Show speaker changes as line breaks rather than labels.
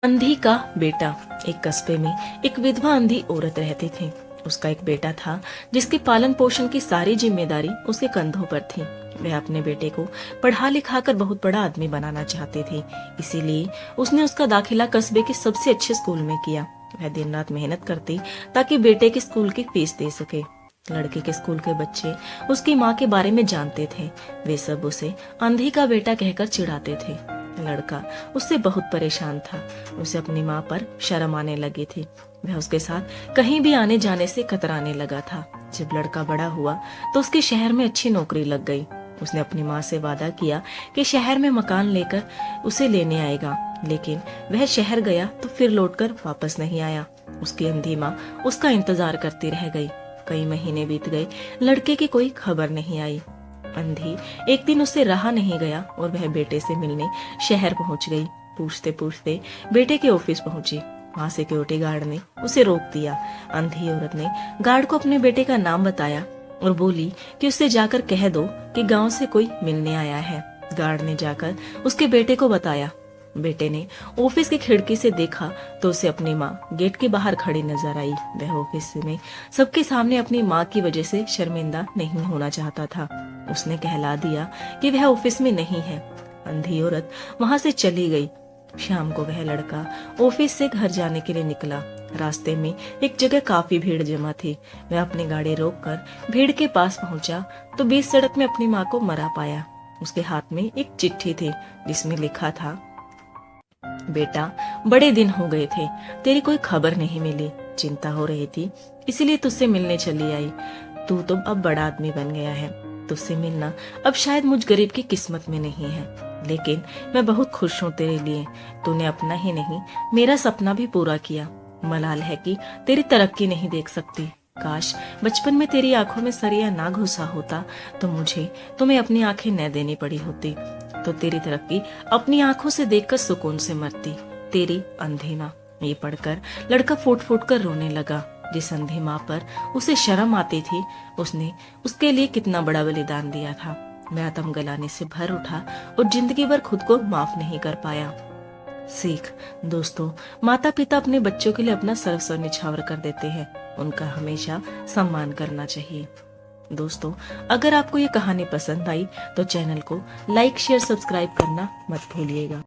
अंधी का बेटा। एक कस्बे में एक विधवा अंधी औरत रहती थी। उसका एक बेटा था जिसके पालन पोषण की सारी जिम्मेदारी उसके कंधों पर थी। वह अपने बेटे को पढ़ा लिखा कर बहुत बड़ा आदमी बनाना चाहती थी, इसीलिए उसने उसका दाखिला कस्बे के सबसे अच्छे स्कूल में किया। वह दिन रात मेहनत करती ताकि बेटे के स्कूल की फीस दे सके। लड़के के स्कूल के बच्चे उसकी माँ के बारे में जानते थे। वे सब उसे अंधी का बेटा कहकर चिढ़ाते थे। लड़का उससे बहुत परेशान था। उसे अपनी माँ पर शर्म आने लगी थी। वह उसके साथ कहीं भी आने जाने से कतराने लगा था। जब लड़का बड़ा हुआ तो उसके शहर में अच्छी नौकरी लग गई। उसने अपनी माँ से वादा किया कि शहर में मकान लेकर उसे लेने आएगा, लेकिन वह शहर गया तो फिर लौटकर वापस नहीं आया। उसकी अंधी माँ उसका इंतजार करती रह गई। कई महीने बीत गए, लड़के की कोई खबर नहीं आई। अंधी एक दिन उससे रहा नहीं गया और वह बेटे से मिलने शहर पहुंच गई। पूछते पूछते बेटे के ऑफिस पहुंची। वहां सिक्योरिटी गार्ड ने उसे रोक दिया। अंधी औरत ने गार्ड को अपने बेटे का नाम बताया और बोली कि उससे जाकर कह दो कि गांव से कोई मिलने आया है। गार्ड ने जाकर उसके बेटे को बताया। बेटे ने ऑफिस की खिड़की से देखा तो उसे अपनी माँ गेट के बाहर खड़ी नजर आई। वह ऑफिस में सबके सामने अपनी माँ की वजह से शर्मिंदा नहीं होना चाहता था। उसने कहला दिया कि वह ऑफिस में नहीं है। अंधी औरत वहां से चली गई। शाम को वह लड़का ऑफिस से घर जाने के लिए निकला। रास्ते में एक जगह काफी भीड़ जमा थी। वह अपनी गाड़ी रोककर भीड़ के पास पहुंचा तो बीच सड़क में अपनी माँ को मरा पाया। उसके हाथ में एक चिट्ठी थी जिसमें लिखा था, बेटा, बड़े दिन हो गए थे, तेरी कोई खबर नहीं मिली। चिंता हो रही थी, इसीलिए तुझसे मिलने चली आई। तू तो अब बड़ा आदमी बन गया है। तुझसे मिलना अब शायद मुझ गरीब की किस्मत में नहीं है, लेकिन मैं बहुत खुश हूँ तेरे लिए। तूने अपना ही नहीं मेरा सपना भी पूरा किया। मलाल है कि तेरी तरक्की नहीं देख सकती। काश बचपन में तेरी आंखों में सरिया ना घुसा होता तो मुझे तुम्हें अपनी आंखें न देनी पड़ी होती, तो तेरी तरक्की अपनी आंखों से देखकर सुकून से मरती। तेरी अंधी माँ। ये पढ़कर लड़का फूट फूट कर रोने लगा। जिस अंधी माँ पर उसे शर्म आती थी, उसने उसके लिए कितना बड़ा बलिदान दिया था। मैं आत्म गलाने से भर उठा और जिंदगी भर खुद को माफ नहीं कर पाया। सीख दोस्तों, माता पिता अपने बच्चों के लिए अपना सर्वस्व निछावर कर देते हैं। उनका हमेशा सम्मान करना चाहिए। दोस्तों, अगर आपको ये कहानी पसंद आई तो चैनल को लाइक शेयर सब्सक्राइब करना मत भूलिएगा।